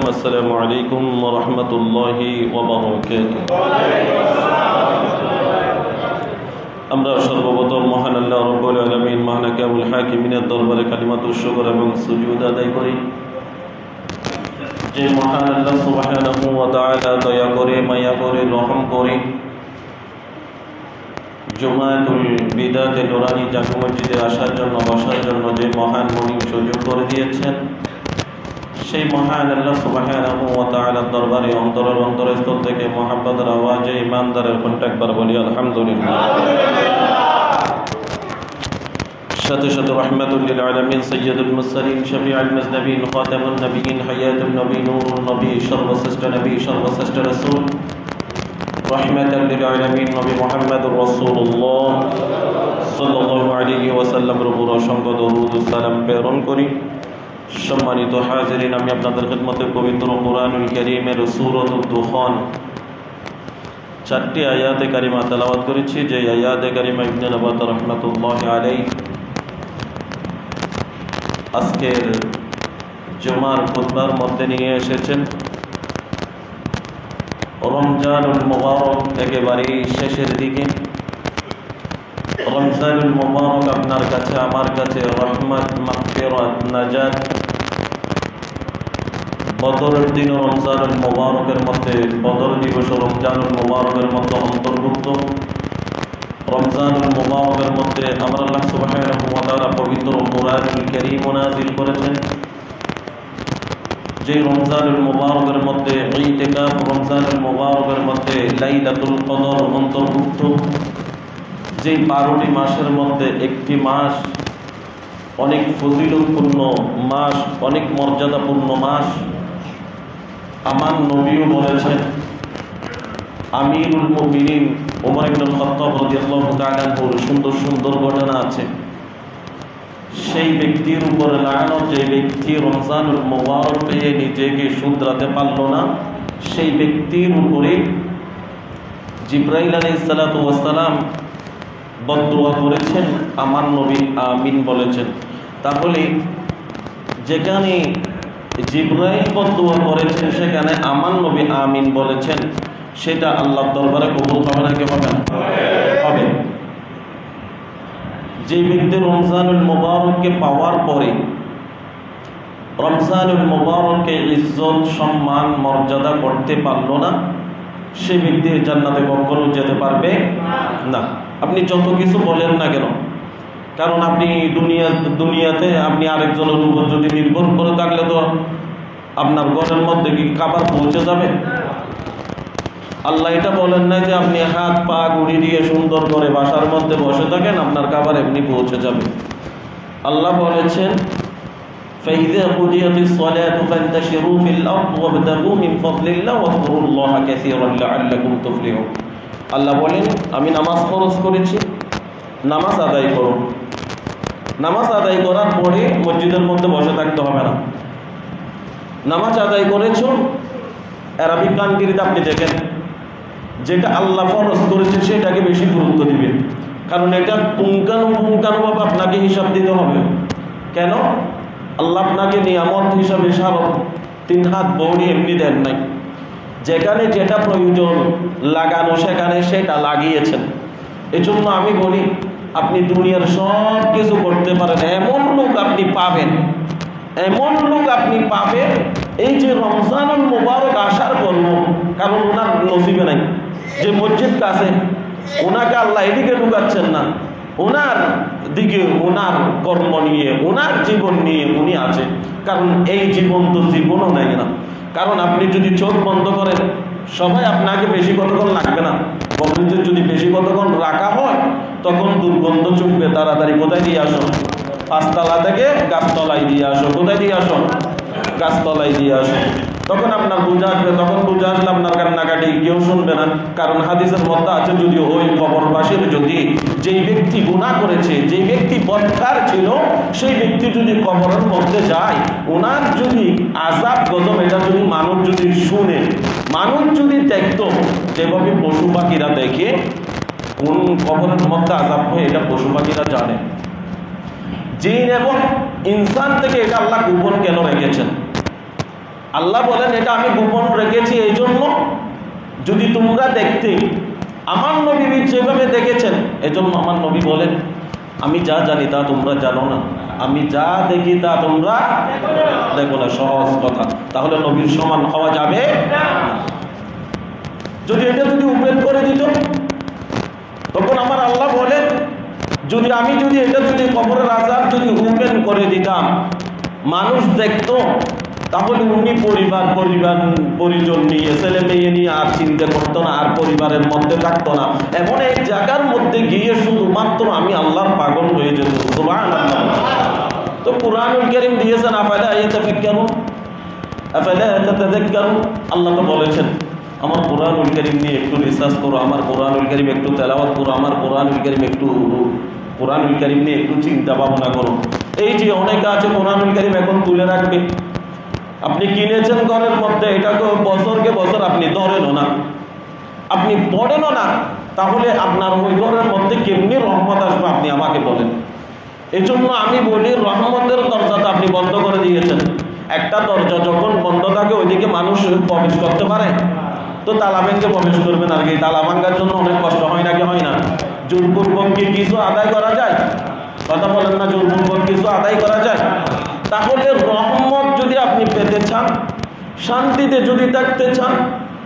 আসসালামু আলাইকুম ওয়া রাহমাতুল্লাহি ওয়া বারাকাতুহু। আমরা সর্বপ্রথম মহান আল্লাহ রাব্বুল আলামিন মহানাকিয়াবুল হাকিমিনের দরবারে কালিমাতুশ শুকর এবং সুজুদ আদায় করি। যে মহান আল্লাহ সুবহানাহু ওয়া তাআলা দয়া করে মায়া করে রহম করে জুমাতুল বিদাতে নুরানি জামে মসজিদে আসার জন্য বসার জন্য যে মহান মহিম সুযোগ করে দিয়েছেন, সেই মহান আল্লাহ সুবহানাহু ওয়া তাআলার দরবারে অন্তরস্থল থেকে মুহাব্বতের আওয়াজে ইমানদারের কণ্ঠে একবার বলি আলহামদুলিল্লাহ। সাথে সাথে রাহমাতুল লিল আলামিন সাইয়্যিদুল মুরসালিন শফিউল মুজনবিন খাতামুন নবিয়্যিন হায়াতুন নবী নূরুন নবী সর্বশ্রেষ্ঠ নবী সর্বশ্রেষ্ঠ রাসূল রাহমাতুল লিল আলামিন নবী মুহাম্মদুর রাসূলুল্লাহ সাল্লাল্লাহু আলাইহি ওয়াসাল্লামের উপর অসংখ্য দরুদ ও সালাম প্রেরণ করি। সম্মানিত হাজিরিন, আমি আপনাদের খিদমতে পবিত্র কুরআনুল কারীমের সূরাতুদ দুখান 4টি আয়াতে কারিমা তেলাওয়াত করেছি। যে আয়াতে কারিমা ইবনে নবাত রাহমাতুল্লাহি আলাইহি আজকের জুমার খুতবার মধ্যে নিয়ে এসেছেন। রমজানুল মুবারক একেবারেই শেষের দিকে। রমজানুল মুবারক আপনার কাছে আমার কাছে রহমত, মাগফিরাত, নাজাত। বদরের দিন রমজানুল মুবারকের মধ্যে, বদর দিবস রমজানুল মুবারকের মধ্যে অন্তর্ভুক্ত। রমজানুল মুবারকের মধ্যে আমরা আল্লাহ সুবহানাহু ওয়া তাআলা পবিত্র কুরআনুল কারীম নাযিল করেছেন। যে রমজানুল মুবারকের মধ্যে ইতিকাফ, রমজানুল মুবারকের মধ্যে লাইলাতুল কদর অন্তর্ভুক্ত। যে 12টি মাসের মধ্যে একটি মাস অনেক ফজিলতপূর্ণ মাস, অনেক মর্যাদাপূর্ণ মাস। আমার নবীও বলেছেন, আমিরুল মুমিনিন ওমর ইবনুল খাত্তাব রাদিয়াল্লাহু তাআলা আনহুর সুন্দর সুন্দর ঘটনা আছে। সেই ব্যক্তির উপর লানত, যে ব্যক্তি রমজানুল মুবারক পেয়ে নিজেকে শুধরাতে পারল না, সেই ব্যক্তির উপরে জিবরাইল আলাইহিস সালাতু ওয়াস সালাম বদদুয়া করেছেন, আমার নবী আমিন বলেছেন। তাহলে যেখানে জিবরাইল বদদুয়া করেছেন সেখানে আমার নবী আমিন বলেছেন, সেটা আল্লাহর দরবারে কবুল হবে না? কি হবে না? হবে। যে ব্যক্তি রমজানুল মুবারককে পাওয়ার পরে রমজানুল মুবারকে ইজ্জত সম্মান মর্যাদা করতে পারলো না, সে ব্যক্তি জান্নাতে কখনো যেতে পারবে না। আপনি যত কিছু বলেন না কেন, কারণ আপনি দুনিয়াতে আপনি আরেকজনের উপর যদি নির্ভর করে থাকলে তো আপনার ঘরের মধ্যে কি খাবার পৌঁছে যাবে? আল্লাহ এটা বলেন না যে আপনি হাত পা গুড়ি দিয়ে সুন্দর করে বাসার মধ্যে বসে থাকেন, আপনার খাবার এমনি পৌঁছে যাবে। আল্লাহ বলেছেন فإذا قضيت الصلاة فانتشروا في الأرض وابتغوا من فضل الله واذكروا الله كثيرا لعلكم تفلحون। আল্লাহ বলেন আমি নামাজ ফরজ করেছি, নামাজ আদায় করো। নামাজ আদায় করার পরে মসজিদের মধ্যে বসে থাকতে হবে না। নামাজ আদায় করেছো, আরবিক কান্ট্রিতে আপনি দেখেন যেটা আল্লাহ ফরজ করেছে সেটাকে বেশি গুরুত্ব দিবেন, কারণ এটা পুঙ্খানুপুঙ্খানুভাবে আপনাকে হিসাব দিতে হবে। কেন? আল্লাহ আপনাকে নিয়ামত হিসাবে সারা 3 হাত বৌড়ি এমনি দেন নাই, যেখানে যেটা প্রয়োজন লাগানো সেখানে সেটা লাগিয়েছেন। এজন্য আমি বলি আপনি দুনিয়ার সব কিছু করতে পারেন, এমন লোক আপনি পাবেন, এমন লোক আপনি পাবেন এই যে রমজানুল মুবারক আসার জন্য, কারণ ওনার নসিবে নাই যে মসজিদ কাছে, ওনাকে আল্লাহ এদিকে ঢুকাচ্ছেন না, ওনার দিকে ওনার কর্ম নিয়ে ওনার জীবন নিয়ে উনি আছে। কারণ এই জীবন তো জীবনও নেয় না। কারণ আপনি যদি চোখ বন্ধ করেন, সবাই আপনাকে বেশি কতক্ষণ লাগবে না, বলেন যে যদি বেশি কতক্ষণ রাখা হয় তখন দুর্গন্ধ চুকবে, তাড়াতাড়ি কোথায় দিয়ে আসো? 5 তলা থেকে গাছতলায় দিয়ে আসো। কোথায় দিয়ে আসো? গাছতলায় দিয়ে আসো। তখন আপনার বুঝা আসবে, তখন বুঝা আসলে আপনার কান্নাকাটি কেউ শুনবে না। কারণ হাদিসের মধ্যে আছে যদি ওই কবরবাসীর যদি যেই ব্যক্তি গুনাহ করেছে, যেই ব্যক্তি বদকার ছিল, সেই ব্যক্তি যদি কবরের মধ্যে যায়, ওনার যদি আযাব গজব এটা যদি মানুষ যদি শুনে, মানুষ যদি দেখতো যেভাবে পশু পাখিরা দেখে কোন কবরের মধ্যে আযাব হয়, এটা পশু পাখিরা জানে। জিন এবং ইনসান থেকে এটা আল্লাহ গোপন কেন রেখেছেন? আল্লাহ বলেন এটা আমি গোপন রেখেছি এই জন্য যদি তোমরা দেখতে আমার নবী যেভাবে দেখেছেন। এজন্য আমার নবী বলেন আমি যা জানি তা তোমরা জানো না, আমি যা দেখি তা তোমরা দেখো না। সহজ কথা। তাহলে নবীর সমান হওয়া যাবে? যদি এটা যদি উপেন করে দিত, তখন আমার আল্লাহ বলেন যদি আমি যদি এটা যদি কবরের আযাব যদি ওপেন করে দিতাম, মানুষ দেখতো, তাহলে উনি পরিজন নিয়ে ছেলে মেয়ে নিয়ে আর চিন্তা করতো না, আর পরিবারের মধ্যে থাকতো না। এমন এক জায়গার মধ্যে গিয়ে শুধুমাত্র আমি আল্লাহর পাগল হয়ে যেত। সুবহানাল্লাহ। তো কুরআনুল কারীম দিয়েছেন আফালা ইয়াতাফাক্কারুন আফালা তাতাযাক্কারুন। আল্লাহ তো বলেছেন আমার কুরআনুল কারীম নিয়ে একটু রিসার্চ করো, আমার কুরআনুল কারীম একটু তেলাওয়াত করো, আমার কুরআনুল কারীম একটু কুরআনুল কারীম নিয়ে একটু চিন্তা ভাবনা করো। এই যে অনেকে আছে কুরআনুল কারীম এখন তুলে রাখবে, আপনি কিনেছেন ঘরের মধ্যে, এটাকে বছরকে বছর আপনি ধরেনও না, আপনি পড়েনও না, তাহলে আপনার ওই ঘরের মধ্যে কেমনি রহমত আসবে আপনি আমাকে বলেন। এই জন্য আমি বলি রহমতের দরজাটা আপনি বন্ধ করে দিয়েছেন। একটা দরজা যখন বন্ধ থাকে ওইদিকে মানুষ প্রবেশ করতে পারে, তো তালা ভেঙে প্রবেশ করবেন আর কি। তালা ভাঙার জন্য অনেক কষ্ট হয় নাকি হয় না? জোরপূর্বক কি কিছু আদায় করা যায়? কথা বলেন না, জোরপূর্বক কিছু আদায় করা যায়? তাহলে রহমত যদি আপনি পেতে চান, শান্তিতে যদি থাকতে চান,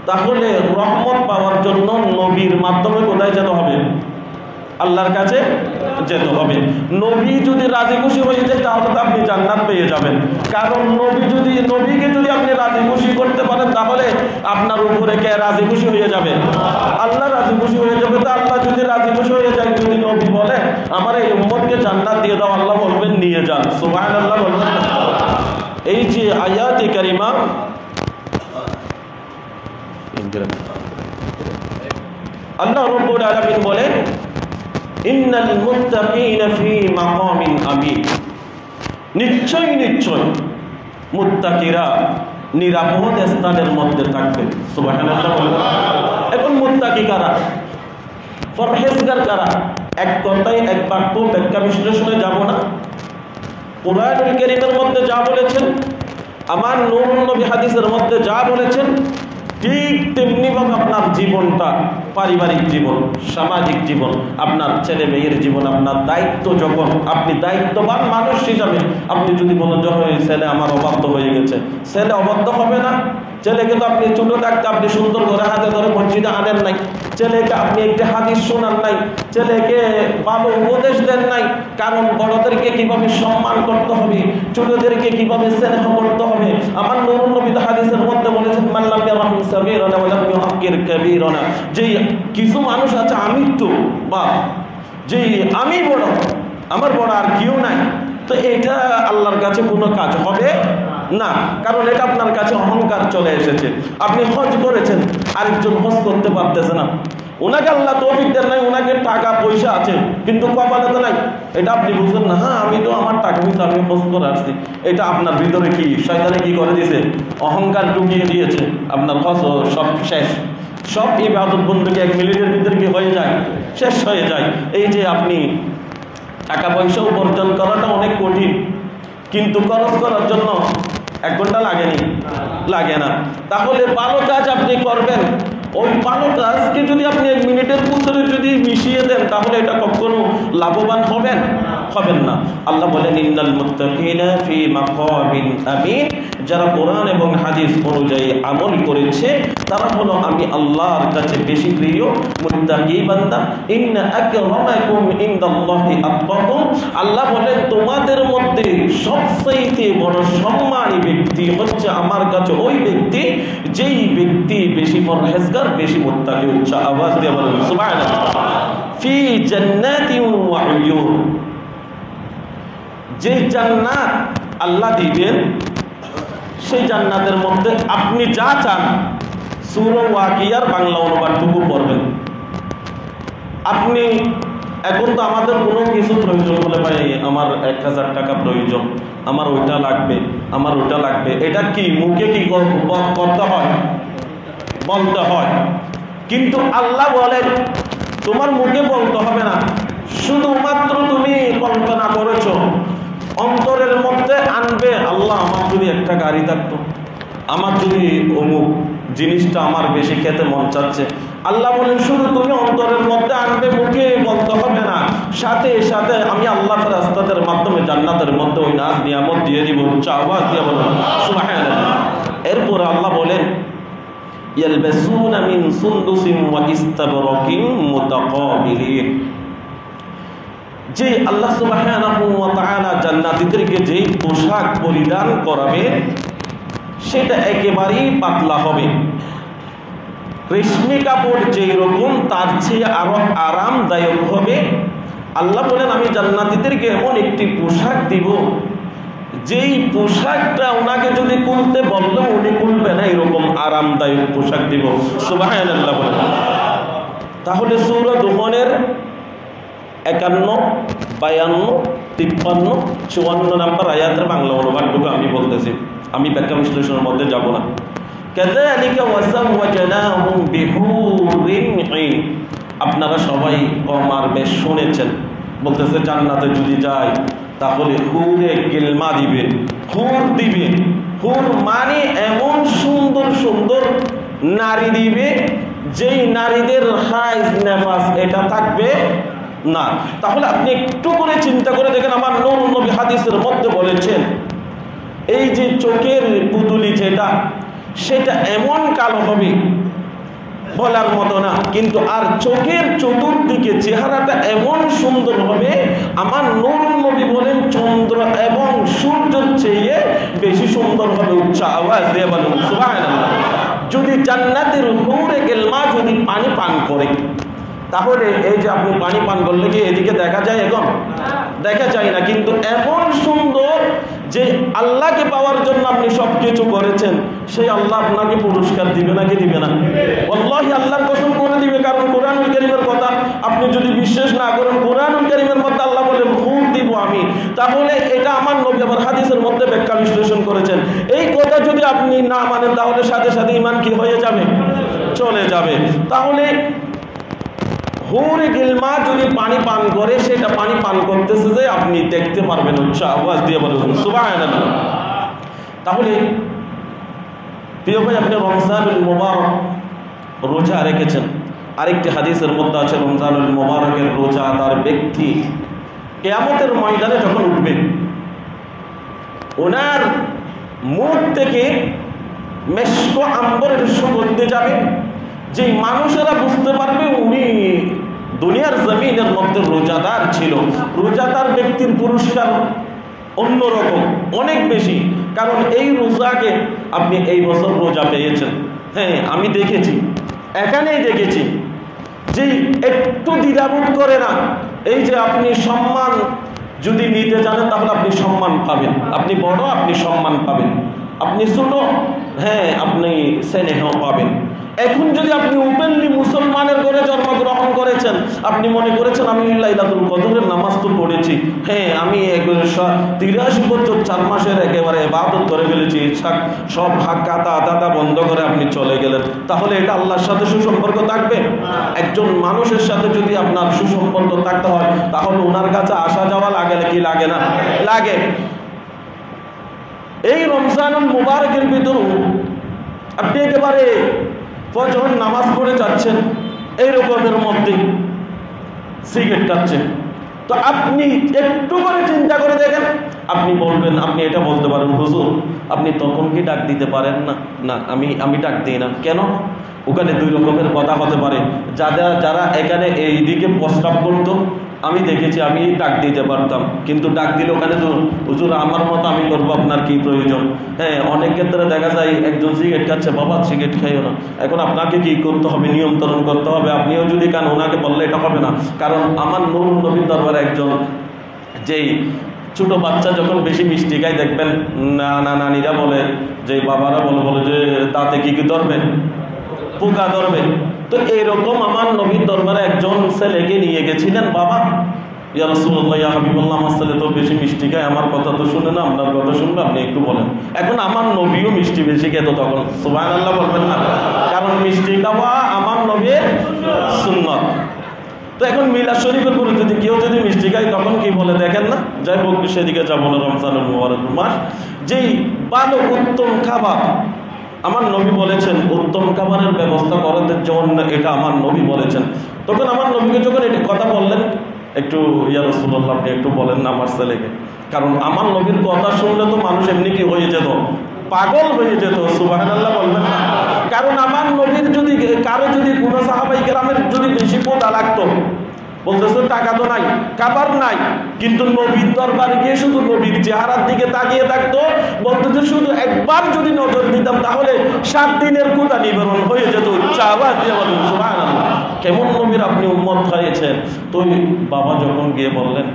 তাহলে রহমত পাওয়ার জন্য নবীর মাধ্যমে কোথায় যেতে হবে? আল্লাহর কাছে যেতে হবে। নবী যদি রাজি খুশি হয়ে যায় তাহলে তো আপনি জান্নাত পেয়ে যাবেন। কারণ নবীকে যদি আপনি রাজি খুশি করতে পারেন, তাহলে আপনার উপরে কে রাজি খুশি হয়ে যাবে? আল্লাহ রাজি খুশি হয়ে যাবে। তো আল্লাহ যদি রাজি খুশি হয়ে যায়, যদি নবী বলে আমার এই উম্মতকে জান্নাত দিয়ে দাও, আল্লাহ বলবেন নিয়ে যান। সুবহানাল্লাহ বলবেন। এই যে আয়াতে কারিমা আল্লাহ রাব্বুল আলামিন বলেন ইন্নাল মুত্তাকিনা ফি মাকামিন আমিন, নিশ্চয় মুত্তাকিরা নিরাপদ স্থানের মধ্যে থাকবে। সুবহানাল্লাহ। এখন মুত্তাকি কারা, পরহেজগার কারা? এক কথায় এক বাক্য ব্যাখ্যা বিশ্লেষণে যাব না। কুরআনুল কারীমের মধ্যে যা বলেছেন, আমার নূরুন নবী হাদিসের মধ্যে যা বলেছেন, ঠিক তেমনি ভাবে আপনার জীবনটা পারিবারিক জীবন, সামাজিক জীবন, আপনার ছেলে মেয়ের জীবন, আপনার দায়িত্ব যখন আপনি দায়িত্ববান মানুষ হিসাবে আপনি যদি বলেন যখন ছেলে আমার অবাধ্য হয়ে গেছে, ছেলে অবাধ্য হবে না। ছেলেকে তো আপনি ছোট থাকতে আপনি সুন্দর করে হাতে ধরে মসজিদে আনেন নাই, ছেলেকে আপনি একটি হাদিস শোনান নাই, ছেলেকে ভালো উপদেশ দেন নাই। কারণ বড়দেরকে কিভাবে সম্মান করতে হবে, ছোটদেরকে কিভাবে স্নেহ করতে হবে। আমার নূরুন নবী হাদিসের মধ্যে বলেছেন মান লাম ইয়ারহাম সাগীরানা ওয়া লাম ইউহাক্কির কাবীরানা, যে কিছু মানুষ আছে আমি তো বা যে আমি বড়, আমার বড় আর কেউ নাই, তো এটা আল্লাহর কাছে কোনো কাজ হবে না। কারণ এটা আপনার কাছে অহংকার চলে এসেছে। আপনি হজ করেছেন, আরেকজন হজ করতে পারতেছে না, ওনাকে আল্লাহ তৌফিক দেন নাই, ওনাকে টাকা পয়সা আছে কিন্তু কপালে তো নাই, এটা আপনি বুঝলেন না। হ্যাঁ আমি তো আমার টাকা কিন্তু আমি হজ করে আসছি, এটা আপনার ভিতরে কি শয়তানে কি করে দিয়েছে, অহংকার ঢুকিয়ে দিয়েছে। আপনার হজ সব শেষ, সব ইবাদত বন্দেগী 1 মিনিটের ভিতরে কি হয়ে যায়, শেষ হয়ে যায়। এই যে আপনি টাকা পয়সা উপার্জন করাটা অনেক কঠিন, কিন্তু খরচ করার জন্য 1 ঘন্টা লাগেনি, লাগে না। তাহলে ভালো কাজ আপনি করবেন, ওই ভালো কাজকে যদি আপনি 1 মিনিটের ভিতরে যদি মিশিয়ে দেন তাহলে এটা কখনো লাভবান হবেন না। আল্লাহ বলেন ইন্নাল মুত্তাকিনা ফি মাকামিন আমিন, যারা কোরআন এবং হাদিস অনুযায়ী আমল করেছে তারা হলো আমি আল্লাহর কাছে বেশি প্রিয় মুত্তাকি বান্দা। ইন্না আকরামাকুম ইনদাল্লাহি আতকাকুম, আল্লাহ বলেন তোমাদের মধ্যে সবচেয়ে বড় সম্মানী ব্যক্তি হচ্ছে আমার কাছে ওই ব্যক্তি যেই ব্যক্তি বেশি পরহেজগার, বেশি মুত্তাকি হচ্ছে। আওয়াজ দিয়ে বলেন সুবহানাল্লাহ। ফি জান্নাতিন ওয়া উয়ুন, যে জান্নাত আল্লাহ দিবেন সেই জান্নাতের মধ্যে আপনি যা চান, সূরা ওয়াকিয়ার বাংলা অনুবাদটুকু পড়বেন। আপনি এখন তো আমাদের কোনো কিছু প্রয়োজন হলে ভাই আমার 1000 টাকা প্রয়োজন, আমার ওইটা লাগবে, আমার ওইটা লাগবে, এটা কি মুখে কি করতে হয়, বলতে হয়। কিন্তু আল্লাহ বলেন তোমার মুখে বলতে হবে না, শুধুমাত্র তুমি কল্পনা করেছো, অন্তরের মধ্যে আনবে আল্লাহ আমার যদি একটা গাড়ি থাকতো, আমার যদি অমুক জিনিসটা আমার বেশি খেতে মন চাচ্ছে। আল্লাহ বলেন শুধু তুমি অন্তরের মধ্যে আনবে, মুখে বলতে হবে না, সাথে সাথে আমি আল্লাহ ফেরেশতাদের মাধ্যমে জান্নাতের মধ্যে ওই নাজ নিয়ামত দিয়ে দিব। আওয়াজ দিয়ে বলেন সুবহানাল্লাহ। এরপর আল্লাহ বলেন ইয়ালবাসুনা মিন সুনদুসিন ওয়া ইস্তাবরাকিন মুতাকাবিলিন, যে আল্লাহ সুবহানাহু ওয়া তাআলা জান্নাতীদেরকে যেই পোশাক পরিধান করাবে সেটা একেবারেই পাতলা হবে, রেশমি কাপড় যেই রকম তার চেয়ে আরো আরামদায়ক হবে। আল্লাহ বলেন আমি জান্নাতীদেরকে এমন একটি পোশাক দিব যেই পোশাকটা ওনাকে যদি খুলতে বললেও উনি খুলবে না, এরকম আরামদায়ক পোশাক দিব। সুবহানাল্লাহ বলেন। তাহলে সূরা দুখানের 51, 52, 53, 54 নাম্বার আয়াতের বাংলা অনুবাদটুকু আমি বলতেছি, আমি ব্যাখ্যা বিশ্লেষণের মধ্যে যাব না। কাযালিকা ওয়াসাওয়াজনাহুম বিহুরিন ঈন, আপনারা সবাই কম আর বেশ শুনেছেন, বলতেছে জান্নাতে যদি যায় তাহলে হুরে গিলমা দিবে, হুর দিবে। হুর মানে এমন সুন্দর সুন্দর নারী দিবে যেই নারীদের হাইজ নেফাস এটা থাকবে না। তাহলে আপনি একটু করে চিন্তা করে দেখেন, আমার নূরুন নবী হাদিসের মধ্যে বলেছেন এই যে চোখের পুতুলি যেটা সেটা এমন কালো হবে বলার মতো না, কিন্তু আর চোখের চতুর্দিকে চেহারাটা এমন সুন্দর হবে, আমার নূরুন নবী বলেন চন্দ্র এবং সূর্যের চেয়ে বেশি সুন্দর হবে। উচ্চ আওয়াজ দিয়ে বলেন সুবহানাল্লাহ। যদি জান্নাতের হুরে গিলমা যদি পানি পান করে, তাহলে এই যে আপনি পানি পান করলে কি এদিকে দেখা যায়? এখন দেখা যায় না, কিন্তু এমন সুন্দর যে আল্লাহকে পাওয়ার জন্য আপনি সব কিছু করেছেন, সেই আল্লাহ আপনাকে পুরস্কার দিবে নাকি দিবে না? আল্লাহি আল্লাহর কসম করে দিবে। কারণ কোরআনুল কারীমের কথা আপনি যদি বিশ্বাস না করেন, কোরআনুল কারীমের মধ্যে আল্লাহ বলেন হুর দিব আমি, তাহলে এটা আমার নবী আবার হাদিসের মধ্যে ব্যাখ্যা বিশ্লেষণ করেছেন। এই কথা যদি আপনি না মানেন তাহলে সাথে সাথে ঈমান কি হয়ে যাবে? চলে যাবে। তাহলে হুরে গিলমা যদি পানি পান করে, সেটা পানি পান করতেছে যে আপনি দেখতে পারবেন। উচ্চ আওয়াজ দিয়ে বলুন সুবহানাল্লাহ। তাহলে প্রিয় ভাই, আপনি রমজানুল মুবারক রোজা রেখেছেন, আরেকটি হাদিসের মধ্যে আছে রমজানুল মুবারকের রোজাদার ব্যক্তি কিয়ামতের ময়দানে যখন উঠবে, ওনার মুখ থেকে মেশক আম্বরের সুগন্ধে যাবে, যে মানুষেরা বুঝতে পারবে উনি দুনিয়ার জমিনের মধ্যে রোজাদার ছিল। রোজাদার ব্যক্তির পুরস্কার অন্যরকম, অনেক বেশি, কারণ এই রোজাকে আপনি এই বছর রোজা পেয়েছেন। হ্যাঁ, আমি দেখেছি, এখানেই দেখেছি যে একটু দ্বিধাবোধ করে না, এই যে আপনি সম্মান যদি নিতে জানেন তাহলে আপনি সম্মান পাবেন, আপনি বড় আপনি সম্মান পাবেন, আপনি ছোট হ্যাঁ আপনি স্নেহ পাবেন। এখন যদি আপনি ওপেনলি মুসলমানের ঘরে জন্মগ্রহণ করেছেন, আপনি মনে করেছেন আমি লাইলাতুল কদরের নামাজ তো পড়েছি, হ্যাঁ আমি 83 বছর 4 মাসের একেবারে ইবাদত করে ফেলেছি, সব হাক্কাতা আদাতা বন্ধ করে আপনি চলে গেলেন, তাহলে এটা আল্লাহর সাথে সুসম্পর্ক থাকবে? একজন মানুষের সাথে যদি আপনার সুসম্পর্ক থাকতে হয় তাহলে ওনার কাছে আসা যাওয়া লাগে কি লাগে না? লাগে। এই রমজানুল মুবারকের ভিতর আপনি একেবারে ফজর নামাজ পড়ে যাচ্ছেন, এইরকমের মধ্যে সিগারেট খাচ্ছেন, তো আপনি একটু করে চিন্তা করে দেখেন, আপনি বলবেন, আপনি এটা বলতে পারেন হুজুর আপনি তখন কি ডাক দিতে পারেন না? না, আমি ডাক দিই না। কেন? ওখানে 2 রকমের কথা হতে পারে। যারা এখানে এই দিকে প্রস্তাব করতো আমি দেখেছি, আমি ডাক দিতে পারতাম, কিন্তু ডাক দিলে ওখানে তো হুজুর আমার মতো আমি করবো, আপনার কি প্রয়োজন? হ্যাঁ, অনেক ক্ষেত্রে দেখা যায় একজন সিগারেট খাচ্ছে, বাবা সিগারেট খাইও না, এখন আপনাকে কি করতে হবে? নিয়ন্ত্রণ করতে হবে। আপনিও যদি খান ওনাকে বললে এটা হবে না, কারণ আমার নূর নবীর দরবারে একজন যেই ছোট বাচ্চা যখন বেশি মিষ্টি খায় দেখবেন নানিরা বলে, যে বাবারা বলে যে তাতে কি ধরবে? পোকা ধরবে। তো এইরকম আমার নবীর দরবারে একজন ছেলেকে নিয়ে গেছিলেন, বাবা ইয়া রাসূলুল্লাহ ইয়া হাবিবাল্লাহ আমার ছেলে তো বেশি মিষ্টি খায়, আমার কথা তো শুনে না, আপনার কথা শুনবে, আপনি একটু বলেন। এখন আমার নবীও মিষ্টি বেশি খেত তখন, সুবহানাল্লাহ বলবেন না? কারণ মিষ্টি খাওয়া আমার নবীর সুন্নাত। তো এখন মিলাদ শরীফের পরে যদি কেউ যদি মিষ্টি খায় তখন কি বলে দেখেন না? যাই হোক সেদিকে যাবো না, রমজানুল মুবারক মাস, যেই ভালো উত্তম খাবার আমার নবী বলেছেন, উত্তম খাবারের ব্যবস্থা করার জন্য এটা আমার নবী বলেছেন। তখন আমার নবীকে যখন এটি কথা বললেন, একটু ইয়া রাসূলুল্লাহ আপনি একটু বলেন না আমার ছেলেকে, কারণ আমার নবীর কথা শুনলে তো মানুষ এমনি কি হয়ে যেত? পাগল হয়ে যেত। সুবহানাল্লাহ বলবেন না? কারণ আমার নবীর যদি কারো যদি কোনো সাহাবাই কেরামের যদি বেশি ক্ষুধা লাগতো, বলতেছে টাকা তো নাই, খাবার নাই, কিন্তু নবীর দরবারে গিয়ে শুধু নবীর চেহারার দিকে তাকিয়ে থাকতো, বলতেছে শুধু একবার যদি নজর দিতাম তাহলে 7 দিনের ক্ষুধা নিবারণ হয়ে যেত। আওয়াজ দিয়ে বলেন সুবহানাল্লাহ। কেমন নবীর আপনি উম্মত হয়েছেন। তো বাবা যখন গিয়ে বললেন,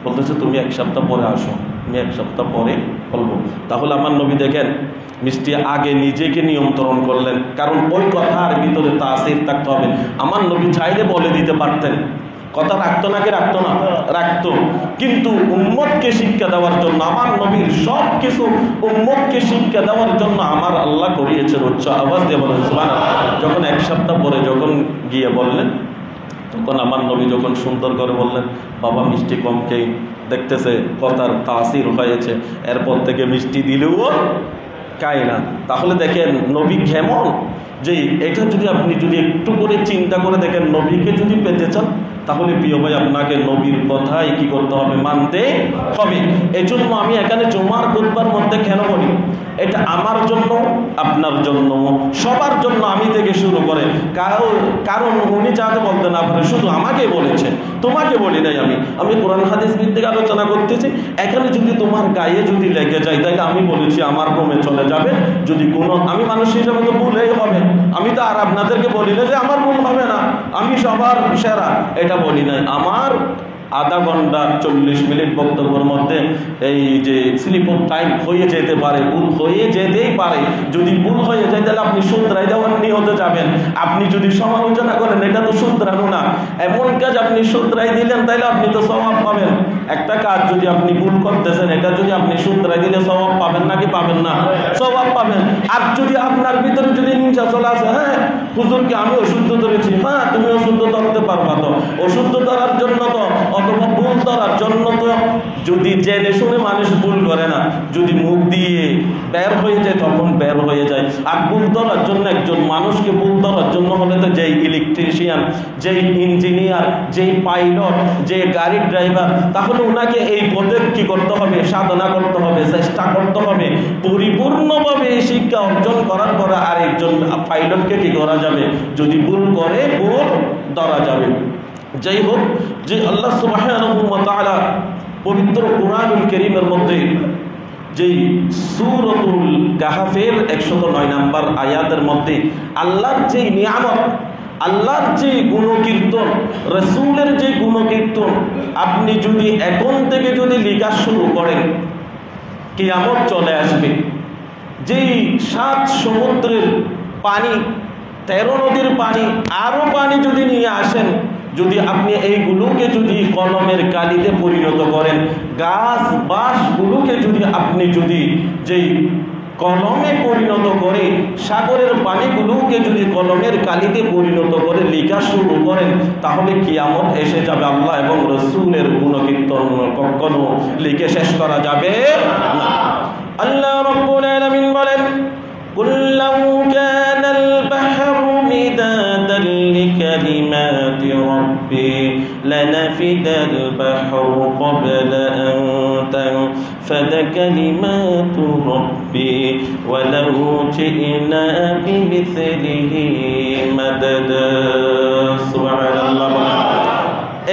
বলতেছে তুমি 1 সপ্তাহ পরে আসো, আমি 1 সপ্তাহ পরে বলবো। তাহলে আমার নবী দেখেন মিষ্টি আগে নিজেকে নিয়ন্ত্রণ করলেন, কারণ ওই কথার ভিতরে তাসির থাকতে হবে। আমার নবী চাইলে বলে দিতে পারতেন, কথা রাখতো নাকি রাখতো না? রাখতো, কিন্তু উম্মতকে শিক্ষা দেওয়ার জন্য আমার নবীর সব কিছু উম্মতকে শিক্ষা দেওয়ার জন্য আমার আল্লাহ করিয়েছেন। উচ্চ আওয়াজ দিয়ে বলেন সুবহানাল্লাহ। যখন 1 সপ্তাহ পরে যখন গিয়ে বললেন, তখন আমার নবী যখন সুন্দর করে বললেন, বাবা মিষ্টি কম খেয়ে দেখতেছে কথার তাসির হয়েছে, এরপর থেকে মিষ্টি দিলেও খায় না। তাহলে দেখেন নবী কেমন, যে এটা যদি আপনি যদি একটু করে চিন্তা করে দেখেন, নবীকে যদি পেতে চান তাহলে প্রিয় ভাই আপনাকে নবীর কথাই কি করতে হবে? মানতে হবে। এই জন্য আমি এখানে জুমার খুতবার মধ্যে কেন বলি, এটা আমার জন্য, আপনার জন্য, সবার জন্য, আমি থেকে শুরু করে, কারণ উনি যাতে বলতেন আপনি শুধু আমাকে বলেছেন, তোমাকে বলি নাই। আমি কোরআন হাদিস ভিত্তিক আলোচনা করতেছি। এখানে যদি তোমার গায়ে যদি লেগে যায় তাহলে আমি বলেছি আমার রুমে চলে যাবে। যদি কোনো, আমি মানুষ হিসাবে তো ভুলেই হবে, আমি তো আর আপনাদেরকে বলি না যে আমার ভুল হবে না, আমি সবার সেরা, এটা বলি নাই। আমার আধা ঘন্টা 40 মিনিট বক্তব্যের মধ্যে এই যে স্লিপ অফ টাইম হয়ে যেতে পারে, ভুল হয়ে যেতেই পারে। যদি ভুল হয়ে যায় তাহলে আপনি শুধরাই দেওয়ার নিয়তে যাবেন। আপনি যদি সমালোচনা করেন এটা তো শুধরানো না, এমন কাজ আপনি শুধরাই দিলেন তাহলে আপনি তো সওয়াব পাবেন। একটা কাজ যদি আপনি ভুল করতেছেন, এটা যদি আপনি শুধরাই দিলে সওয়াব পাবেন নাকি পাবেন না? সওয়াব পাবেন। আর যদি আপনার ভিতরে যদি হিংসা চলে আসে, হ্যাঁ হুজুরকে আমি অশুদ্ধ ধরেছি, হ্যাঁ তুমি অশুদ্ধ ধরতে পারবা, তো অশুদ্ধ ধরার জন্য তো অথবা ভুল ধরার জন্য তো যদি জেনে শুনে মানুষ ভুল করে না, যদি মুখ দিয়ে বের হয়ে যায় তখন বের হয়ে যায়। আর ভুল ধরার জন্য একজন মানুষকে ভুল ধরার জন্য হলে তো যেই ইলেকট্রিশিয়ান, যেই ইঞ্জিনিয়ার, যেই পাইলট, যে গাড়ির ড্রাইভার, তাহলে ওনাকে এই পদে কি করতে হবে? সাধনা করতে হবে, চেষ্টা করতে হবে। পরিপূর্ণভাবে এই শিক্ষা অর্জন করার পরে আরেকজন পাইলটকে কি করা যাবে? যদি ভুল করে ভুল ধরা যাবে। যাই হোক, যে আল্লাহ সুবহানাহু ওয়া তাআলা পবিত্র কুরআনুল কারীমের মধ্যে যেই সূরাতুল কাহফের 109 নম্বর আয়াতের মধ্যে আল্লাহর যে নিয়ামত, আল্লাহর যে গুণকীর্তন, রাসূলের যে গুণকীর্তন আপনি যদি এখন থেকে যদি লেখা শুরু করেন, কিয়ামত চলে আসবে। যেই 7 সমুদ্রের পানি, 13 নদীর পানি, আরো পানি যদি নিয়ে আসেন, যদি আপনি এইগুলোকে যদি কলমের কালিতে পরিণত করেন, গাছ বাঁশগুলোকে যদি আপনি যদি যেই কলমে পরিণত করে, সাগরের পানিগুলোকে যদি কলমের কালিতে পরিণত করে লেখা শুরু করেন, তাহলে কিয়ামত এসে যাবে। আল্লাহ এবং রাসূলের গুণকীর্তন কখনো লিখে শেষ করা যাবে না। আল্লাহ রাব্বুল আলামিন বলেন, কুল লাউ কানাল বাহরু মিদাদান লিকালিমাতি রাব্বি লানাফিদাল বাহরু ক্বাবলা আন তানফাদা কালিমাতু রাব্বি ওয়ালাউ জি'না বিমিসলিহি মাদাদা। সুবহানাল্লাহ।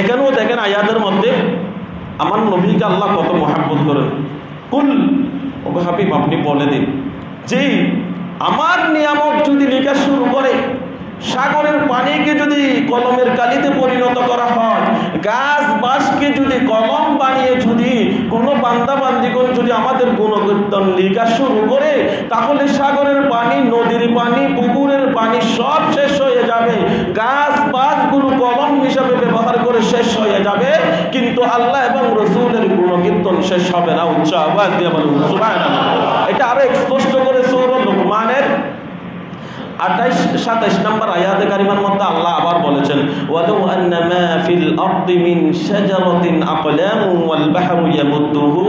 এখানেও দেখেন আয়াতের মধ্যে আমার নবীকে আল্লাহ কত মহব্বত করেন। কুল, ও হাবিব আপনি বলে দিন যে আমার নিয়ামত যদি লেখা শুরু করে, সাগরের পানিকে যদি কলমের কালিতে পরিণত করা হয়, গাছ বাঁশকে যদি কলম বানিয়ে যদি কোনো বান্দা বান্দিগণ যদি আমাদের গুণকীর্তন লেখা শুরু করে, তাহলে সাগরের পানি, নদীর পানি, পুকুরের পানি সব শেষ হয়ে যাবে। গাছ বাঁশগুলো কলম হিসাবে ব্যবহার করে শেষ হয়ে যাবে, কিন্তু আল্লাহ এবং রাসূলের গুণকীর্তন শেষ হবে না। উচ্চ আওয়াজ দিয়ে বলুন সুবহানাল্লাহ। এটা আরো স্পষ্ট করে সূরা লুকমানের 28-27 নম্বর আয়াতে কারিমার মধ্যে আল্লাহ আবার বলেছেন, ওয়ালাউ আন্নামা ফিল আরদি মিন শাজারাতিন আকলামুন ওয়াল বাহরু ইয়ামুদ্দুহু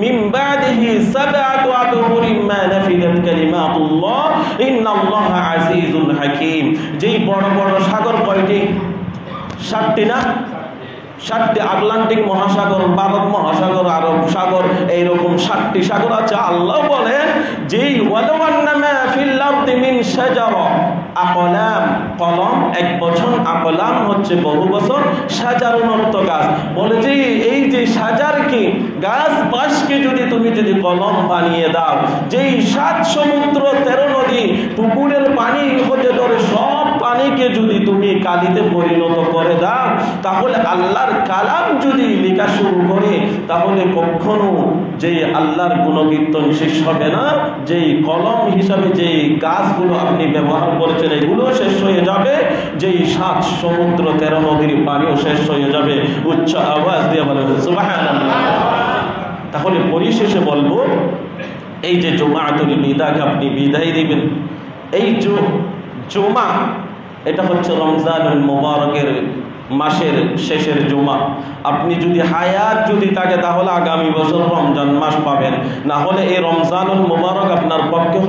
মিন বাদিহি সাবআতু আবহুরিন মা নাফিদাত কালিমাতুল্লাহ ইন্নাল্লাহা আজিজুল হাকীম। যেই বড় বড় সাগর কয়টি? 7টি না? 7টি। আটলান্টিক মহাসাগর, ভারত মহাসাগর, আরব সাগর, এইরকম 7টি সাগর আছে। আল্লাহ বলেন যেই ওয়ালাউ আন্নামা ফিল আরদি মিন শাজারা, আকলাম কলম 1 বছর, আকলাম হচ্ছে বহু বছর, শাজারুন অর্থ গাছ। বলে যে এই যে শাজার কি গাছ বাঁশকে যদি তুমি যদি কলম বানিয়ে দাও, যেই 7 সমুদ্র 13 নদী পুকুরের পানি হতে ধরে সব পানিকে যদি তুমি কালিতে পরিণত করে দাও, তাহলে আল্লাহর কালাম যদি লেখা শুরু করে, তাহলে কখনো যেই আল্লাহর গুণকীর্তন শেষ হবে না। যেই কলম হিসাবে যেই গাছগুলো আপনি ব্যবহার করেছেন এগুলো শেষ হয়ে যাবে, যেই 7 সমুদ্র 13 নদীর পানিও শেষ হয়ে যাবে। উচ্চ আওয়াজ দিয়ে বলেন সুবহানাল্লাহ। তাহলে পরিশেষে বলবো, এই যে জুমাতুল বিদাকে আপনি বিদায় দিবেন, এই জুমা এটা হচ্ছে রমজানুল মুবারকের মাসের শেষের জুমা। আপনি যদি হায়াত যদি থাকে তাহলে আগামী বছর রমজান মাস পাবেন, না হলে এই রমজানুল মুবারক আপনার পক্ষে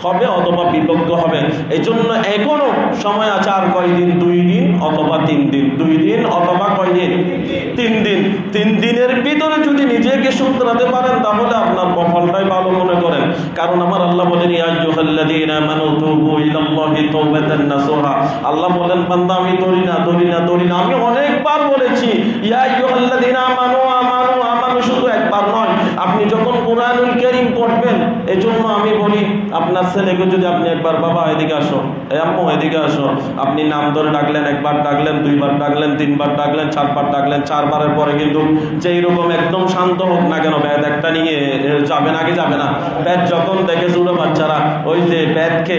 হবে অথবা বিপক্ষ হবে। এই জন্য এখনো সময় আছে, আর কয়দিন? 2 দিন অথবা 3 দিন। 2 দিন অথবা কয়দিন? 3 দিন। 3 দিনের ভিতরে যদি নিজেকে শুধরাতে পারেন তাহলে আপনার কপালটাই ভালো মনে করেন। কারণ আমার আল্লাহ বলেন, ইয়া আইয়ুহাল্লাযীনা আমানু তুবু ইলাল্লাহি তাওবাতান নাসুহা। আল্লাহ বলেন, বান্দা আমি ধরি না। আমি অনেকবার বলেছি ইয়া আইয়ুহাল্লাযীনা আমানু আমানু আমানু, শুধু একবার নয়। আপনি যখন কুরআনুল কারীম পড়বেন, এজন্য আমি বলি আপনার ছেলেকে যদি আপনি একবার, বাবা এদিকে আসো, আম্মু এদিকে আসো, আপনি নাম ধরে ডাকলেন, একবার ডাকলেন, 2বার ডাকলেন, 3বার ডাকলেন, 4বার ডাকলেন, 4বারের পরে কিন্তু যেই রকম একদম শান্ত হোক না কেন, ব্যাদ একটা নিয়ে যাবে নাকি যাবে না? ব্যাদ যখন দেখে ছোট বাচ্চারা ওই যে ব্যাদকে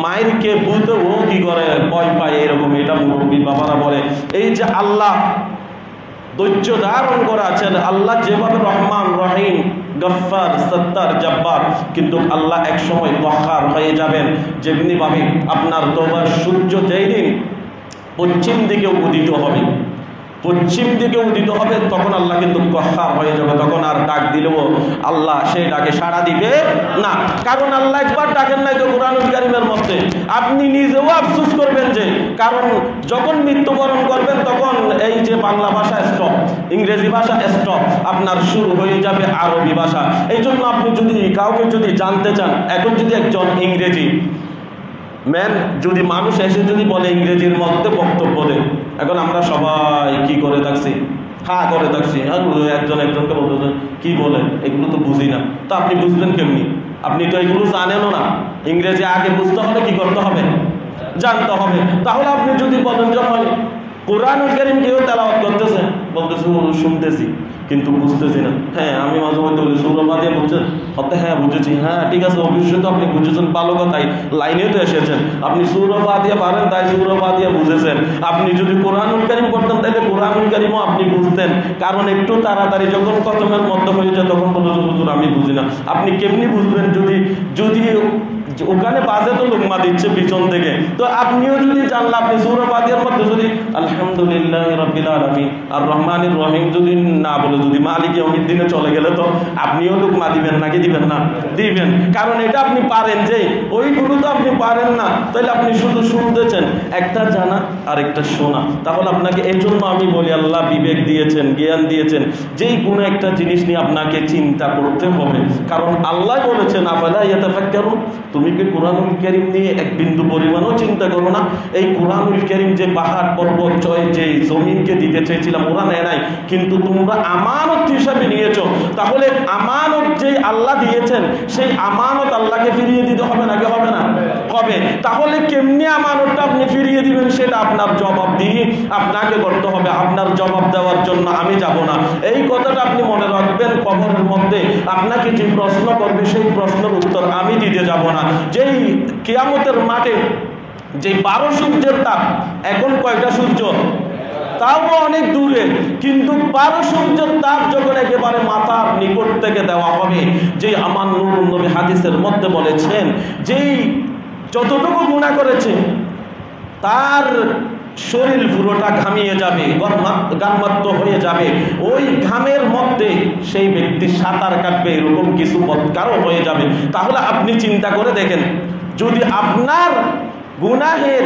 মায়েরকে বুঝতে ও কি করে ভয় পায়, এরকম এটা মুরব্বী বাবারা বলে। এই যে আল্লাহ ধৈর্য ধারণ করে আছেন, আল্লাহ যেভাবে রহমান রহিম গফফার সত্তার জব্বার, কিন্তু আল্লাহ এক সময় কহ্হার হয়ে যাবেন। যেমনি ভাবে আপনার তওবার সূর্য যেই দিন পশ্চিম দিকে উদিত হবে, পশ্চিম দিকে উদিত হবে, তখন আল্লাহ কিন্তু কহ্হার হয়ে যাবে, তখন আর ডাক দিলেও আল্লাহ সেই ডাকে সাড়া দিবে না। কারণ আল্লাহ একবার ডাকেন নাই তো কুরআনুল কারীমের মধ্যে। আপনি নিজেও আফসোস করবেন যে, কারণ যখন মৃত্যুবরণ করবেন তখন এই যে বাংলা ভাষা স্টপ, ইংরেজি ভাষা স্টপ, আপনার শুরু হয়ে যাবে আরবি ভাষা। এই জন্য আপনি যদি কাউকে যদি জানতে চান, এখন যদি একজন ইংরেজি ম্যান যদি মানুষ এসে যদি বলে ইংরেজির মধ্যে বক্তব্য দেয়, এখন আমরা সবাই কি করে থাকছি, হ্যাঁ করে থাকছি, একজন একজনকে বলতেছেন কি বলে, এগুলো তো বুঝি না। তো আপনি বুঝবেন কেমনি? আপনি তো এগুলো জানেনও না। ইংরেজি আগে বুঝতে হলে কি করতে হবে? জানতে হবে। তাহলে আপনি যদি বলেন যখন কুরআনুল কারীম কেউ তেলাওয়াত করতেছে, বলতেছে শুনতেছি কিন্তু বুঝতেছি না, হ্যাঁ আমি মাঝে মধ্যে বলি সূরা ফাতিহা বুঝছেন? হ্যাঁ বুঝেছি। হ্যাঁ ঠিক আছে, অবশ্যই তো আপনি বুঝেছেন, ভালো কথাই, লাইনে তো এসেছেন, আপনি সূরা ফাতিহা পারেন তাই সূরা ফাতিহা বুঝেছেন। আপনি যদি কুরআনুল কারীম পড়তেন তাহলে কুরআনুল কারীমও আপনি বুঝতেন, কারণ একটু তাড়াতাড়ি যখন খতমের মধ্যে হয়ে যায় তখন বলতে হুজুর আমি বুঝি না। আপনি কেমনি বুঝবেন যদি যদি ওখানে বাজে তো লোকমা দিচ্ছে পিছন থেকে, তো আপনিও যদি জানলে আপনি সূরা ফাতিহার মধ্যে যদি আলহামদুলিল্লাহ রাব্বিল আলামিন আর রহমানির রহিম যদি না বলে যদি মালিক ইয়াউমিদ্দিনে চলে গেলে তো আপনিও লোকমা দিবেন নাকি দিবেন না? দিবেন, কারণ এটা আপনি পারেন, যে ওইগুলো তো আপনি পারেন না, তাহলে আপনি শুধু শুনতেছেন, একটা জানা আর একটা শোনা। তাহলে আপনাকে এই জন্য আমি বলি আল্লাহ বিবেক দিয়েছেন, জ্ঞান দিয়েছেন, যেই কোনো একটা জিনিস নিয়ে আপনাকে চিন্তা করতে হবে, কারণ আল্লাহ বলেছেন আফালা ইয়াতাফাক্কারুন, তুমি কি কুরআনুল কারীম নিয়ে এক বিন্দু পরিমাণও চিন্তা করো না? এই কুরআনুল কারীম যে পাহাড় পর্বত জয় যে জমিনকে দিতে চেয়েছিলাম ওরা নেয় নাই, কিন্তু তোমরা আমানত হিসাবে নিয়েছো, তাহলে আমানত যে আল্লাহ দিয়েছেন সেই আমানত আল্লাহকে ফিরিয়ে দিতে হবে নাকি হবে না? হবে। তাহলে কেমনি আমানতটা আপনি ফিরিয়ে দিবেন সেটা আপনার জবাবদিহি আপনাকে করতে হবে। আপনার জবাব দেওয়ার জন্য আমি যাব না, এই কথাটা আপনি মনে রাখবেন। কবরের মধ্যে আপনাকে যে প্রশ্ন করবে সেই প্রশ্নের উত্তর আমি দিতে যাব না। যেই কিয়ামতের মাঠে যে 12 সূর্যের তাপ, এখন কয়টা সূর্য? তাও অনেক দূরে, কিন্তু 12 সূর্যের তাপ যখন একেবারে মাথার নিকট থেকে দেওয়া হবে, যে আমার নূর নবী হাদিসের মধ্যে বলেছেন যেই যতটুকু গুনাহ করেছে তার শরীর পুরোটা ঘামিয়ে যাবে, গাম্মাত্ম হয়ে যাবে, ওই ঘামের মধ্যে সেই ব্যক্তি সাঁতার কাটবে, এরকম কিছু বৎকারও হয়ে যাবে। তাহলে আপনি চিন্তা করে দেখেন, যদি আপনার গুনাহের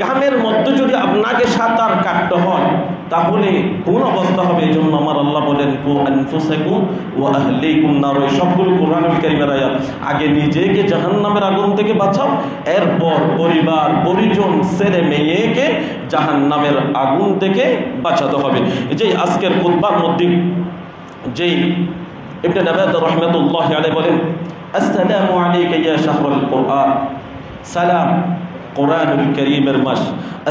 ঘামের মধ্যে যদি আপনাকে সাঁতার কাটতে হয় তাহলে কোন অবস্থা হবে? এই জন্য আমার আল্লাহ বলেন কু আনফুসাকুম ওয়া আহলিকুম নার, সবগুলো কোরআনুল কারীমের আয়াত। আগে নিজেকে জাহান্নামের আগুন থেকে বাঁচাও, এরপর পরিবার পরিজন ছেলে মেয়েকে জাহান্নামের আগুন থেকে বাঁচাতে হবে। এই যে আজকের খুতবার মধ্যে যেই ইবনে নাবাত রাহমাতুল্লাহি আলাইহি বলেন আসসালামু আলাইকা ইয়া শাহরুল কুরআন, সালাম কোরআনুল কারীমের মাস,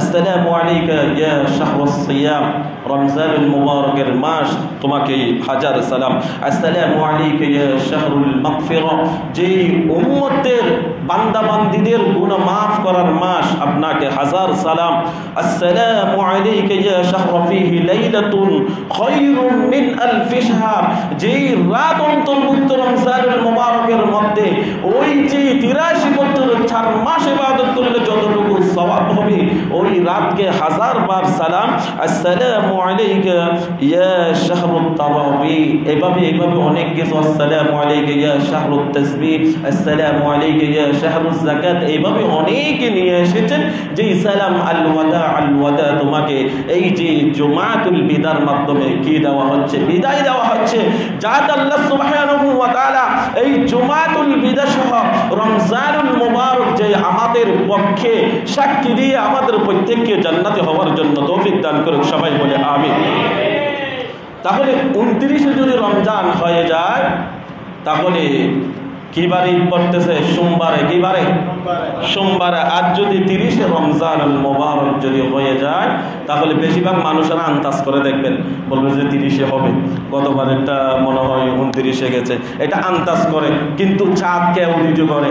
আসসালামু আলাইকা ইয়া শাহরুস সিয়াম, রমজানুল মুবারকের মাস, তোমাকে হাজার সালাম। আসসালামু আলাইকা ইয়া শাহরুল মাগফিরা, যেই উম্মতের বান্দা বান্দীদের গুনাহ মাফ করার মাস, আপনাকে হাজার সালাম। আসসালামু আলাইকা ইয়া শাহরু ফীহি লাইলাতুন খায়রুম মিন আলফি শাহর, যেই রাত অন্তর্ভুক্ত রমজানুল মুবারকের মধ্যে, ওই যে 83 বছর 4 মাস ইবাদত করলে যতটুকু সওয়াব হবে ওই রাতকে হাজার বার সালাম। আসসালামু আলাইকা ইয়া শাহরুত তারাবি, এভাবে অনেক কিছু, আসসালামু আলাইকা ইয়া শাহরুত তাসবিহ, আসসালামু আলাইকা ইয়া শাহরুজ যাকাত, এইভাবে অনেকে নিয়ে এসেছেন যে সালাম আল ওয়াদা, তোমাকে এই যে জুমাতুল বিদার মাধ্যমে কি দেওয়া হচ্ছে? বিদায় দেওয়া হচ্ছে। যাত আল্লাহ সুবহানাহু ওয়া তাআলা এই জুমাতুল বিদা সহ রমজানুল মুবারক যে আমাদের পক্ষে সাক্ষী দিয়ে আমাদের প্রত্যেককে জান্নাতে হওয়ার জন্য তৌফিক দান করুক, সবাই বলে আমিন। তাহলে 29 যদি রমজান হয়ে যায় তাহলে কি বারে ঈদ পড়তেছে? সোমবারে। কি বারে? সোমবারে। আর যদি 30 রমজানুল মুবারক যদি হয়ে যায় তাহলে বেশিরভাগ মানুষেরা আন্দাজ করে দেখবেন, বলবে যে 30 হবে, গতবারেরটা মনে হয় 29 গেছে, এটা আন্দাজ করে। কিন্তু চাঁদ কে উদিত করে?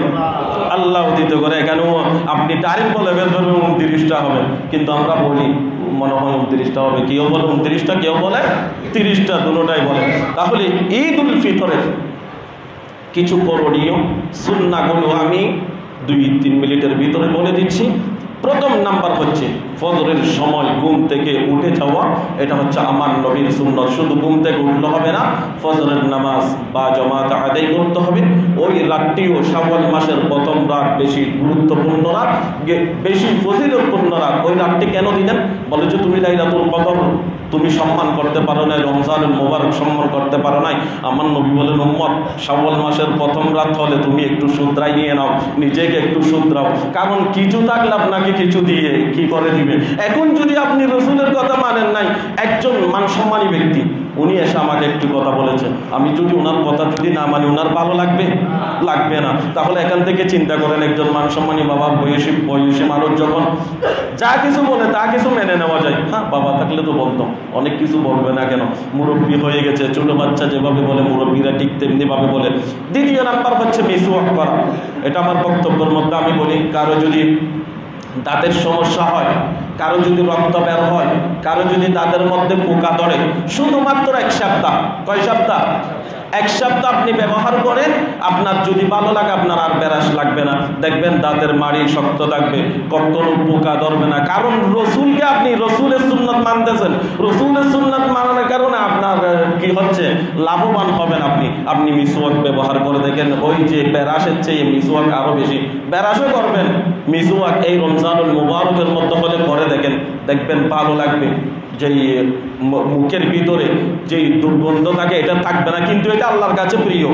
আল্লাহ উদিত করে। এখানেও আপনি ডাইরেক্ট বলে বের 29টা হবে, কিন্তু আমরা বলি মনে হয় 29টা হবে, কেউ বলে 29টা, কেউ বলে 30টা, দুটোটাই বলে। তাহলে ঈদ উল ফিতরের কিছু করণীয় সুন্নাহগুলো আমি 2-3 মিনিটের ভিতরে বলে দিচ্ছি। প্রথম নাম্বার হচ্ছে ফজরের সময় ঘুম থেকে উঠে যাওয়া, এটা হচ্ছে আমার নবীর সুন্নত। শুধু ঘুম থেকে উঠলে হবে না, ফজরের নামাজ বা জামাত আদায় করতে হবে। ওই রাতটিও শাওয়াল মাসের প্রথম রাত, বেশি গুরুত্বপূর্ণ রাত, বেশি ফজিলতপূর্ণ রাত। ওই রাতটি কেন দিলেন? বলে যে তুমি লাইলাতুল কদর তুমি সম্মান করতে পারো নাই, রমজানুল মুবারক সম্মান করতে পারো নাই। আমার নবী বলেন, উম্মত, শাওয়াল মাসের প্রথম রাত হলে তুমি একটু শুধরাই নিয়ে নাও, নিজেকে একটু শুধরাও। কারণ কিছু থাকলে আপনাকে কিছু দিয়ে কি করে দিবে। এখন যদি আপনি রসুলের কথা মানেন নাই, একজন মানসম্মানী ব্যক্তি উনি এসে আমাকে একটু কথা বলেছেন, আমি যদি ওনার কথা যদি না মানি, ওনার ভালো লাগবে? লাগবে না। তাহলে এখান থেকে চিন্তা করেন, একজন মানসম্মানী বাবা, বয়সী মানুষ যখন যা কিছু বলে তা কিছু মেনে নেওয়া যায়। হ্যাঁ, বাবা থাকলে তো বলতো, অনেক কিছু বলবে না কেন, মুরব্বী হয়ে গেছে, ছোট বাচ্চা যেভাবে বলে মুরব্বীরা ঠিক তেমনি ভাবে বলে। দ্বিতীয় নাম্বার হচ্ছে মিসওয়াক করা। এটা আমার বক্তব্যের মধ্যে আমি বলি, কারো যদি দাঁতের সমস্যা হয়, কারো যদি রক্ত বের হয়, কারো যদি দাঁতের মধ্যে পোকা ধরে, শুধুমাত্র 1 সপ্তাহ, কয় সপ্তাহ? 1 সপ্তাহ আপনি ব্যবহার করেন, আপনার যদি ভালো লাগে আপনার আর ব্রাশ লাগবে না, দেখবেন দাঁতের মাড়ি শক্ত থাকবে, কখনো পোকা ধরবে না। কারণ রসুলকে আপনি রসুলের সুন্নাত মানতেছেন, রসুলের সুন্নাত মানার কারণে আপনার কি হচ্ছে, লাভবান হবেন। আপনি মিসওয়াক ব্যবহার করে দেখেন, ওই যে ব্রাশের চেয়ে মিসওয়াক আরো বেশি। ব্রাশও করবেন, মিসওয়াক এই রমজানুল মুবারকের মধ্যে হলে করে দেখেন, দেখবেন ভালো লাগবে। যে মুখের ভিতরে যে দুর্গন্ধ থাকে এটা থাকবে না, কিন্তু এটা আল্লাহর কাছে প্রিয়,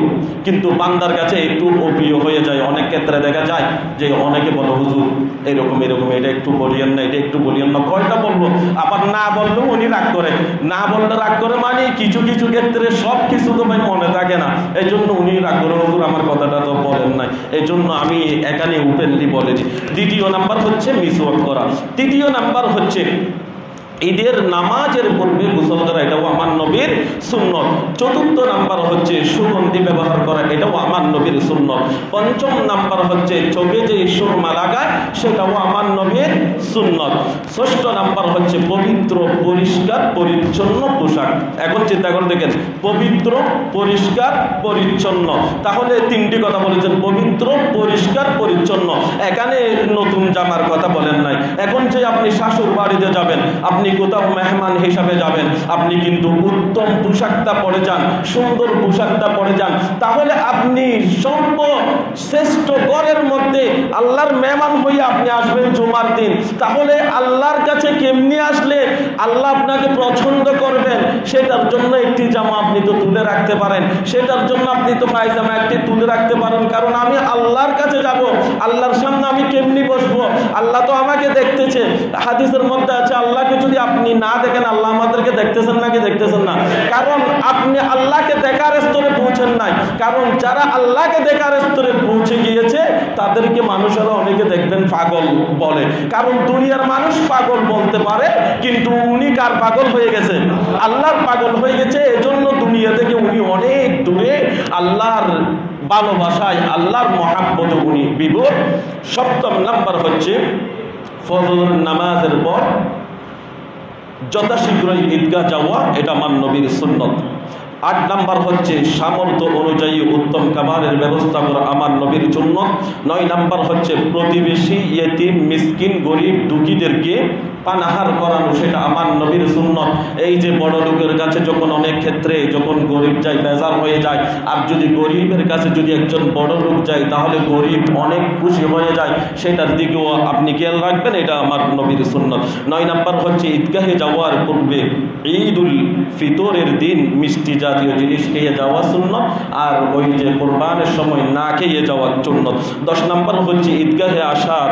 কিন্তু বান্দার কাছে একটু অপ্রিয় হয়ে যায়। অনেক ক্ষেত্রে দেখা যায় যে অনেকে বলো, হুজুর এরকম এটা একটু বলিয়েন না, এটা একটু বলিয়েন না। কয়টা বলবো? আবার না বললেও উনি রাগ করে, না বললে রাগ করে, মানে কিছু কিছু ক্ষেত্রে সব কিছু তো ভাই মনে থাকে না, এই জন্য উনি রাগ করে, হুজুর আমার কথাটা তো বলেন নাই, এই জন্য আমি এখানে ওপেনলি বলেছি। দ্বিতীয় নাম্বার হচ্ছে মিসওয়াক করা। তৃতীয় নাম্বার হচ্ছে ঈদের নামাজের পূর্বে গোসল করা, এটাও আমার নবীর সুন্নত। চতুর্থ নাম্বার হচ্ছে সুগন্ধি ব্যবহার করা, এটাও আমার নবীর সুন্নত। পঞ্চম নাম্বার হচ্ছে চোখে যে সুরমা লাগায়, সেটাও আমার নবীর সুন্নত। ষষ্ঠ নাম্বার হচ্ছে পবিত্র পরিষ্কার পরিচ্ছন্ন পোশাক। এখন চিন্তা করে দেখেন, পবিত্র পরিষ্কার পরিচ্ছন্ন, তাহলে 3টি কথা বলেছেন, পবিত্র পরিষ্কার পরিচ্ছন্ন। এখানে নতুন জামার কথা বলেন নাই। এখন যে আপনি শাশুড় বাড়িতে যাবেন, আপনি কোথাও মেহমান হিসাবে যাবেন, আপনি কিন্তু উত্তম পোশাকটা পরে যান, সুন্দর পোশাকটা পরে যান, তাহলে আপনি সর্বশ্রেষ্ঠ ঘরের মধ্যে আল্লাহর মেহমান হয়ে আপনি আসবেন জুমার দিন। তাহলে আল্লাহর কাছে কেমনি আসলে আল্লাহ আপনাকে পছন্দ করবেন, সেটার জন্য একটি জামা আপনি তো তুলে রাখতে পারেন, সেটার জন্য আপনি তো পায়জামা একটি তুলে রাখতে পারেন। কারণ আমি আল্লাহর কাছে যাব, আল্লাহর সামনে আমি কেমনি বসবো, আল্লাহ তো আমাকে দেখতেছে। হাদিসের মধ্যে আছে, আল্লাহকে যদি আপনি না দেখেন, আল্লাহ আমাদেরকে দেখতেছেন নাকি দেখতেছেন না? কারণ আপনি আল্লাহকে দেখার স্তরে পৌঁছেন নাই। কারণ যারা আল্লাহকে দেখার স্তরে পৌঁছে গিয়েছে তাদেরকে মানুষেরা অনেকে দেখবেন পাগল বলে। কারণ দুনিয়ার মানুষ পাগল বলতে পারে, কিন্তু উনি কার পাগল হয়ে গেছে? আল্লাহর পাগল হয়ে গেছে। এজন্য দুনিয়া থেকে উনি অনেক দূরে, আল্লাহর ভালোবাসায়, আল্লাহর মহাব্বতে উনি বিভোর। সপ্তম নাম্বার হচ্ছে ফজর নামাজের পর যথাশীঘ্রই ঈদগাহ যাওয়া, এটা আমার নবীর সুন্নত। 8 নাম্বার হচ্ছে সামর্থ্য অনুযায়ী উত্তম খাবারের ব্যবস্থা করা, আমার নবীর জন্য। 9 নাম্বার হচ্ছে প্রতিবেশী, ইয়েতিম, মিসকিন, গরিব, দুঃখীদেরকে পানাহার করানো, সেটা আমার নবীর সুন্নত। এই যে বড় লোকের কাছে যখন অনেক ক্ষেত্রে যখন গরিব যায় বেজার হয়ে যায়, আর যদি গরিবের কাছে যদি একজন বড় লোক যায় তাহলে গরিব অনেক খুশি হয়ে যায়, সেটার দিকেও আপনি খেয়াল রাখবেন, এটা আমার নবীর সুন্নত। 9 নাম্বার হচ্ছে ঈদগাহে যাওয়ার পূর্বে ঈদুল ফিতরের দিন মিষ্টি জাতীয় জিনিস খেয়ে যাওয়া সুন্নত, আর ওই যে কোরবানের সময় না খেয়ে যাওয়ার সুন্নত। 10 নাম্বার হচ্ছে ঈদগাহে আসার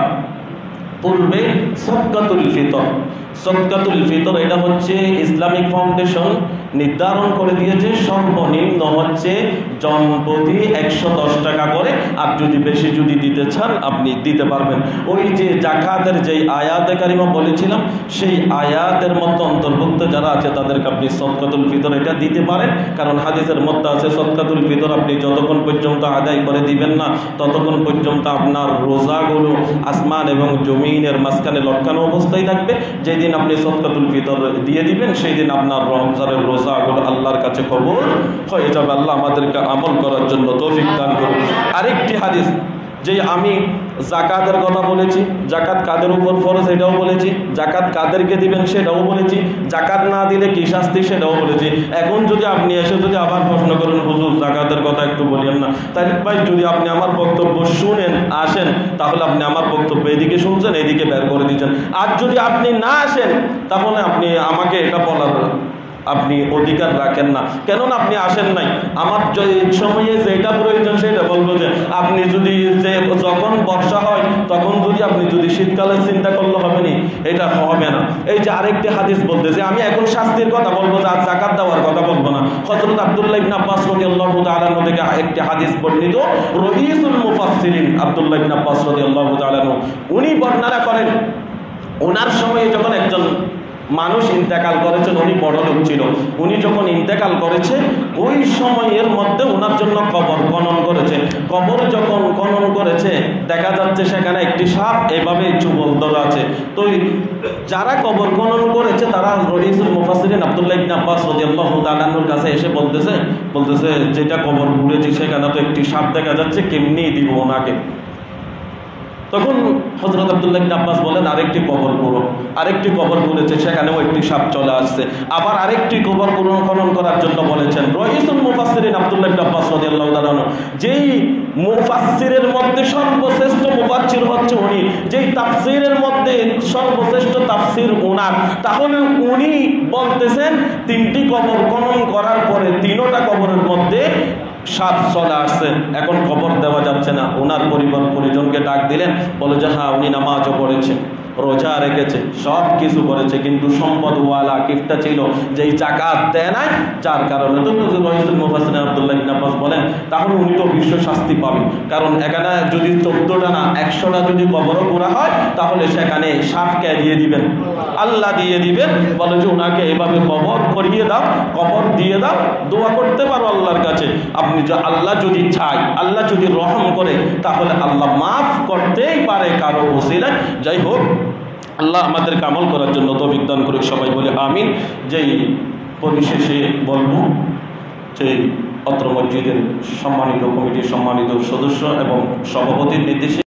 পূর্বে সদকাতুল ফিতর। সদকাতুল ফিতর এটা হচ্ছে ইসলামিক ফাউন্ডেশন নির্ধারণ করে দিয়েছে, সর্বনিম্ন হচ্ছে জনপ্রতি 110 টাকা করে, আর যদি বেশি যদি দিতে চান আপনি দিতে পারবেন। ওই যে জাকাতের যে আয়াতে কারিমা বলেছিলাম, সেই আয়াতের মধ্যে অন্তর্ভুক্ত যারা আছে তাদেরকে আপনি সদকাতুল ফিতর এটা দিতে পারেন। কারণ হাদিসের মধ্যে আছে সদকাতুল ফিতর আপনি যতক্ষণ পর্যন্ত আদায় করে দিবেন না, ততক্ষণ পর্যন্ত আপনার রোজাগুলো আসমান এবং জমিনের মাঝখানে লটকানো অবস্থায় থাকবে। যেদিন আপনি সদকাতুল ফিতর দিয়ে দিবেন, সেই দিন আপনার রমজানের রোজাগুলো আল্লাহর কাছে কবুল হয়ে যাবে। আল্লাহ আমাদেরকে আমল করার জন্য তৌফিক দান করুন। আরেকটি হাদিস যে আমি জাকাতের কথা বলেছি, জাকাত কাদের উপর ফরজ এটাও বলেছি, জাকাত কাদেরকে দিবেন সেটাও বলেছি, জাকাত না দিলে কি শাস্তি সেটাও বলেছি। এখন যদি আপনি এসে যদি আবার প্রশ্ন করেন হুজুর জাকাতের কথা একটু বলেন না, তাহলে ভাই যদি আপনি আমার বক্তব্য শুনেন আসেন, তাহলে আপনি আমার বক্তব্য এদিকে শুনছেন এদিকে বের করে দিচ্ছেন। আর যদি আপনি না আসেন তাহলে আপনি আমাকে এটা বলার আপনি অধিকার রাখেন না, কেননা আপনি আসেন নাই। আমার সময়ে যেটা প্রয়োজন সেটা বলবো, যে আপনি যদি যে যখন বর্ষা হয় তখন যদি আপনি যদি শীতকালে চিন্তা করলে হবে না, এটা হবে না। এই যে আরেকটি হাদিস বলতেছে, আমি এখন শাস্তির কথা বলবো, আর জাকাত দেওয়ার কথা বলবো না। হযরত আব্দুল্লাহ ইবনে আব্বাস রাদিয়াল্লাহু তাআলা আনহু থেকে একটি হাদিস বর্ণিত, রইসুল মুফাসসিরিন আব্দুল্লাহ ইবনে আব্বাস রাদিয়াল্লাহু তাআলা আনহু উনি বর্ণনা করেন, ওনার সময়ে যখন একজন মানুষ ইন্তেকাল করেছেন, উনি বড় লোক ছিল, উনি যখন ইন্তেকাল করেছে ওই সময়ের মধ্যে ওনার জন্য কবর খনন করেছে। কবর যখন খনন করেছে দেখা যাচ্ছে সেখানে একটি সাপ এভাবে চুবল ধরা আছে। তো যারা কবর খনন করেছে তারা রইসুল মুফাসসিরিন আব্দুল্লাহ ইবনে আব্বাস রাদিয়াল্লাহু তাআলা আনহুর কাছে এসে বলতেছে যেটা কবর ঘুরেছি সেখানে তো একটি সাপ দেখা যাচ্ছে, কেমনি দিব ওনাকে। তখন হযরত আব্দুল্লাহ ইবনে আব্বাস বলেন আরেকটি কবর করো। আরেকটি কবর করেছে, সেখানেও একটি সাপ চলে আসছে। আবার আরেকটি কবর খনন করার জন্য বলেছেন। রইসুল মুফাসসিরিন আব্দুল্লাহ ইবনে আব্বাস রাদিয়াল্লাহু তাআলা আনহু, যেই মুফাসসিরের মধ্যে সর্বশ্রেষ্ঠ মুফাসসির হচ্ছে উনি, যেই তাফসীরের মধ্যে সর্বশ্রেষ্ঠ তাফসীর ওনার, তাহলে উনি বলতেছেন তিনটি কবর খনন করার পরে তিনটা কবরের মধ্যে সাপ চলে আসছে, এখন খবর দেওয়া যাচ্ছে না। ওনার পরিজনকে ডাক দিলেন, বলে যে হ্যাঁ উনি নামাজও পড়েছে, রোজা রেখেছে, সব কিছু করেছে, কিন্তু সম্পদওয়ালা কিফটা ছিল যেই জাকাত দেয় নাই, যার কারণে তো রইসুল মুফাসসিরিন আব্দুল্লাহ ইবনে আব্বাস বলেন তাহলে উনি তো বিশ্ব শাস্তি পাবে। কারণ এখানে যদি 14টা না 100টা যদি কবরও করা হয় তাহলে সেখানে সাপকে দিয়ে দিবেন, আল্লাহ দিয়ে দিবেন। বলে যে ওনাকে এভাবে কবর করিয়ে দাও, কবর দিয়ে দাও, দোয়া করতে পারো আল্লাহর কাছে। আপনি আল্লাহ যদি চায়, আল্লাহ যদি রহম করে, তাহলে আল্লাহ মাফ করতেই পারে কারো ওসিলায়। যাই হোক, আল্লাহ আমাদেরকে আমল করার জন্য তৌফিক দান করুক, সবাই বলে আমিন। যেই পরিশেষে বলবো যে অত্র মসজিদের সম্মানিত কমিটির সম্মানিত সদস্য এবং সভাপতির নির্দেশে